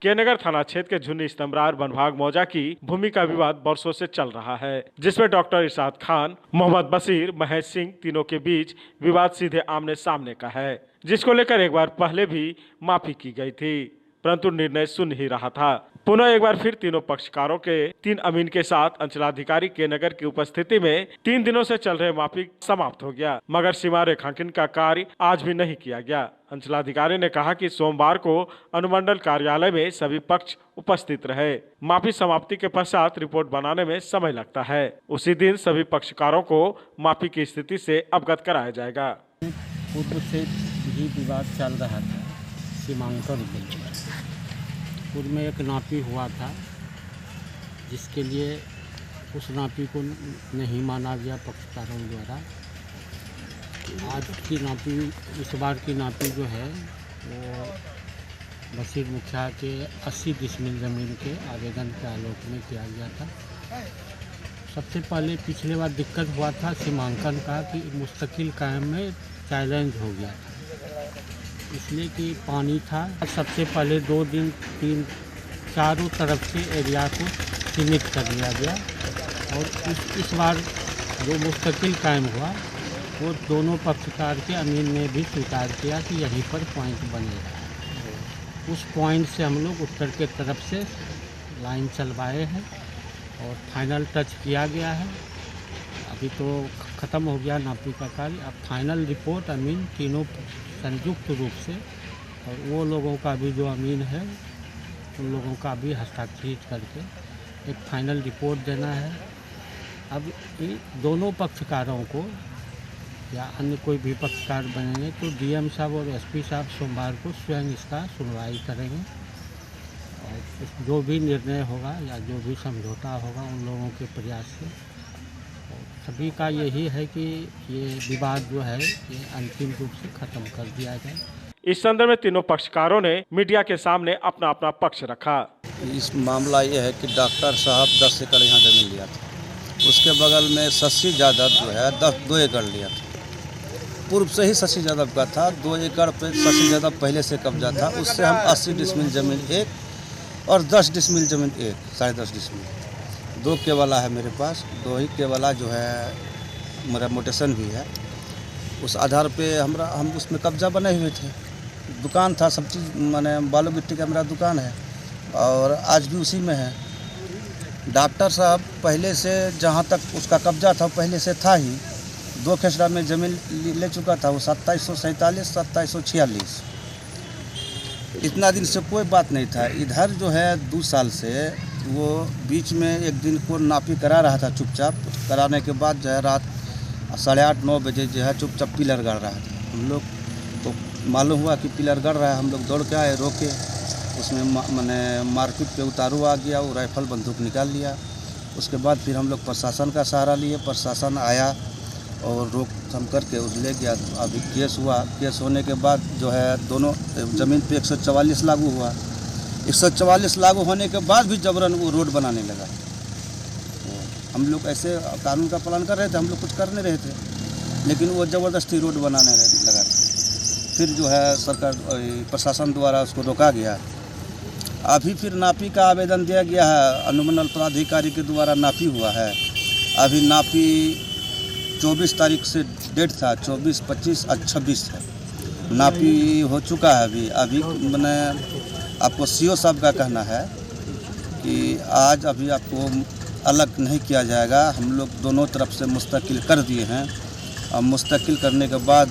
के नगर थाना क्षेत्र के झुन्नी स्तंभरार वनभाग मौजा की भूमि का विवाद वर्षों से चल रहा है, जिसमें डॉक्टर इरशाद खान, मोहम्मद बशीर, महेश सिंह तीनों के बीच विवाद सीधे आमने सामने का है, जिसको लेकर एक बार पहले भी माफी की गई थी, परंतु निर्णय सुन ही रहा था। पुनः एक बार फिर तीनों पक्षकारों के 3 अमीन के साथ अंचलाधिकारी के नगर की उपस्थिति में 3 दिनों से चल रहे माफी समाप्त हो गया, मगर सीमा रेखांकन का कार्य आज भी नहीं किया गया। अंचलाधिकारी ने कहा कि सोमवार को अनुमंडल कार्यालय में सभी पक्ष उपस्थित रहे। माफी समाप्ति के पश्चात रिपोर्ट बनाने में समय लगता है। उसी दिन सभी पक्षकारों को माफी की स्थिति से अवगत कराया जाएगा। पूर्व से भी विवाद चल रहा था सीमांकन के लिए। पूर्व में एक नापी हुआ था, जिसके लिए उस नापी को नहीं माना गया पक्षकारों द्वारा। आज की नापी, इस बार की नापी जो है वो बशीर मुखिया के 80 डिसमिल ज़मीन के आवेदन के आलोक में किया गया था। सबसे पहले पिछले बार दिक्कत हुआ था सीमांकन का कि मुस्तकिल कायम में चैलेंज हो गया था, इसलिए कि पानी था। सबसे पहले 2 दिन 3 चारों तरफ से एरिया को सीमित कर लिया गया और इस बार जो मुस्तकिल कायम हुआ वो दोनों पक्षकार के अमीन ने भी स्वीकार किया कि यहीं पर पॉइंट बनेगा। उस पॉइंट से हम लोग उत्तर के तरफ से लाइन चलवाए हैं और फाइनल टच किया गया है। अभी तो ख़त्म हो गया नापी का कार्य। अब फाइनल रिपोर्ट अमीन तीनों संयुक्त रूप से, और वो लोगों का भी जो अमीन है उन लोगों का भी हस्ताक्षरित करके एक फाइनल रिपोर्ट देना है। अब ये दोनों पक्षकारों को या अन्य कोई भी पक्षकार बनेंगे तो डीएम साहब और एसपी साहब सोमवार को स्वयं इसका सुनवाई करेंगे और जो भी निर्णय होगा या जो भी समझौता होगा उन लोगों के प्रयास से। सभी का यही है कि ये विवाद जो है ये अंतिम रूप से खत्म कर दिया जाए। इस संदर्भ में तीनों पक्षकारों ने मीडिया के सामने अपना अपना पक्ष रखा। इस मामला ये है कि डॉक्टर साहब 10 एकड़ यहाँ ज़मीन लिया था, उसके बगल में शशि यादव जो है 2 एकड़ लिया था। पूर्व से ही शशि यादव का था, 2 एकड़ पे शशि यादव पहले से कब्जा था। उससे हम 80 डिसमिल ज़मीन 1 और 10 डिसमिल ज़मीन 1, 10.5 डिसमिल 2 केवला है मेरे पास। 2 ही केवला जो है मेरा मोटेशन भी है। उस आधार पे हम उसमें कब्जा बने हुए थे। दुकान था, सब चीज़ माने बालू गिट्टी का मेरा दुकान है और आज भी उसी में है। डॉक्टर साहब पहले से जहाँ तक उसका कब्जा था पहले से था ही। 2 खेसरा में ज़मीन ले चुका था वो 2747, 2746। इतना दिन से कोई बात नहीं था। इधर जो है 2 साल से वो बीच में एक दिन को नापी करा रहा था चुपचाप। कराने के बाद जो है रात 8:30-9 बजे जो है चुपचाप पिलर गड़ रहा था। हम लोग तो मालूम हुआ कि पिलर गड़ रहा है, हम लोग दौड़ के आए, रोके। उसमें मैंने मार्केट पे उतारू आ गया, वो राइफल बंदूक निकाल लिया। उसके बाद फिर हम लोग प्रशासन का सहारा लिए। प्रशासन आया और रोकथाम करके उस ले गया। अभी केस हुआ। केस होने के बाद जो है दोनों ज़मीन पे 144 लागू हुआ। 144 लागू होने के बाद भी जबरन वो रोड बनाने लगा। हम लोग ऐसे कानून का पालन कर रहे थे, हम लोग कुछ कर नहीं रहे थे, लेकिन वो ज़बरदस्ती रोड बनाने लगा। फिर जो है सरकार प्रशासन द्वारा उसको रोका गया। अभी फिर नापी का आवेदन दिया गया है, अनुमंडल पदाधिकारी के द्वारा नापी हुआ है। अभी नापी 24 तारीख से डेट था, 24, 25 और 26 है। नापी हो चुका है। अभी मैंने आपको सीओ साहब का कहना है कि आज अभी आपको अलग नहीं किया जाएगा। हम लोग दोनों तरफ से मुस्तकिल कर दिए हैं और मुस्तकिल करने के बाद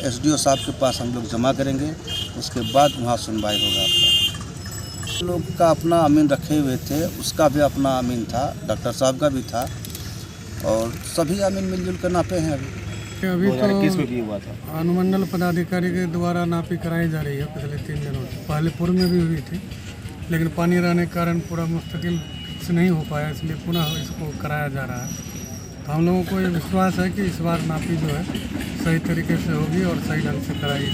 एसडीओ साहब के पास हम लोग जमा करेंगे। उसके बाद वहाँ सुनवाई होगा। आपका लोग का अपना अमीन रखे हुए थे, उसका भी अपना अमीन था, डॉक्टर साहब का भी था और सभी अमीन मिलजुल कर नापे हैं। अभी तो किस में भी हुआ था? अनुमंडल पदाधिकारी के द्वारा नापी कराई जा रही है पिछले 3 दिनों से। पहले पूर्व में भी हुई थी, लेकिन पानी रहने के कारण पूरा मुस्तकिल से नहीं हो पाया, इसलिए पुनः इसको कराया जा रहा है। तो हम लोगों को ये विश्वास है कि इस बार नापी जो है सही तरीके से होगी और सही ढंग से कराई,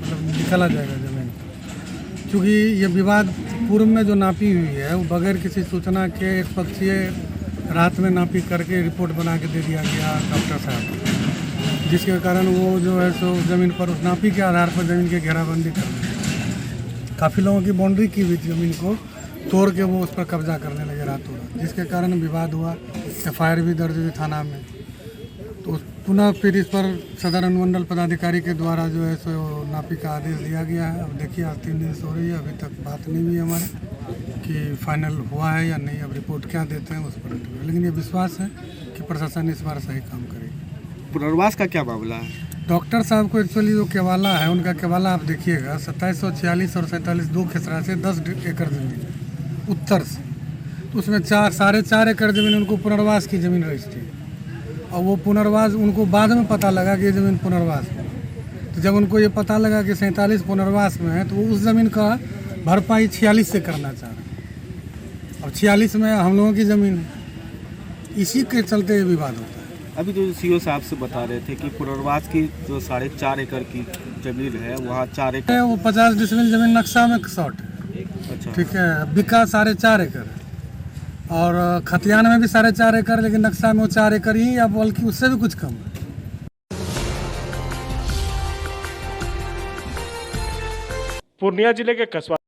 मतलब निकाला जाएगा ज़मीन। क्योंकि ये विवाद पूर्व में जो नापी हुई है वो बगैर किसी सूचना के एक पक्षीय रात में नापी करके रिपोर्ट बना के दे दिया गया डॉक्टर साहब, जिसके कारण वो जो है सो ज़मीन पर उस नापी के आधार पर ज़मीन की घेराबंदी कर दी। काफ़ी लोगों की बाउंड्री की हुई थी ज़मीन को तोड़ के वो उस पर कब्जा करने लगे रातों रात, जिसके कारण विवाद हुआ। FIR भी दर्ज हुई थाना में। तो पुनः फिर इस पर सदर अनुमंडल पदाधिकारी के द्वारा जो है सो नापी का आदेश दिया गया है। अब देखिए आज 3 दिन से हो रही है, अभी तक बात नहीं हुई हमारे कि फाइनल हुआ है या नहीं। अब रिपोर्ट क्या देते हैं उस पर, लेकिन ये विश्वास है कि प्रशासन इस बार सही काम करेगी। पुनर्वास का क्या मामला है? डॉक्टर साहब को एक्चुअली जो केवाला है, उनका केवाला आप देखिएगा 2746 और 47 2 खेसरा से 10 एकड़ ज़मीन है उत्तर से। तो उसमें 4.5 एकड़ ज़मीन उनको पुनर्वास की ज़मीन रजिस्ट्री है, और वो पुनर्वास उनको बाद में पता लगा कि ये ज़मीन पुनर्वास में। तो जब उनको ये पता लगा कि 47 पुनर्वास में है, तो वो उस ज़मीन का भरपाई 46 से करना चाह रहे हैं। अब 46 में हम लोगों की ज़मीन है, इसी के चलते ये विवाद होता है। अभी जो CO साहब से बता रहे थे कि पुनर्वास की जो 4.5 एकड़ की जमीन है वहाँ 4 एकड़, वो 50 डिसमिल ज़मीन नक्शा में शॉर्ट है, अच्छा, ठीक है। बिका 4.5 एकड़ और खतियान में भी 4.5 एकड़, लेकिन नक्शा में वो 4 एकड़ ही, या बल्कि उससे भी कुछ कम है। पूर्णिया जिले के कस्बा